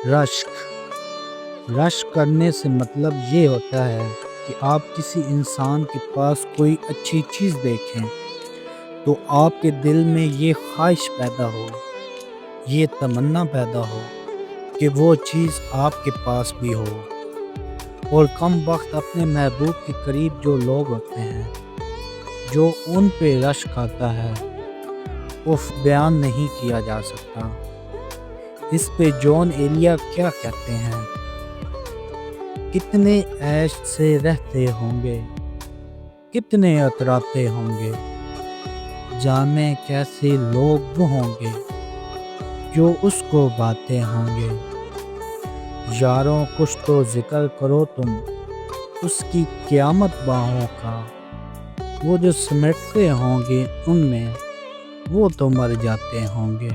رشک رشک کرنے سے مطلب یہ ہوتا ہے کہ آپ کسی انسان کے پاس کوئی اچھی چیز دیکھیں تو آپ کے دل میں یہ خواہش پیدا ہو، یہ تمنا پیدا ہو کہ وہ چیز آپ کے پاس بھی ہو۔ اور کم وقت اپنے محبوب کے قریب جو لوگ ہوتے ہیں، جو ان پہ رشک آتا ہے، بیان نہیں کیا جا سکتا۔ اس پہ جون ایلیا کیا کہتے ہیں؟ کتنے عیش سے رہتے ہوں گے، کتنے اتراتے ہوں گے، جانے کیسے لوگ وہ ہوں گے جو اس کو باتے ہوں گے۔ یاروں کچھ تو ذکر کرو تم اس کی قیامت باہوں کا، وہ جو سمٹتے ہوں گے ان میں وہ تو مر جاتے ہوں گے۔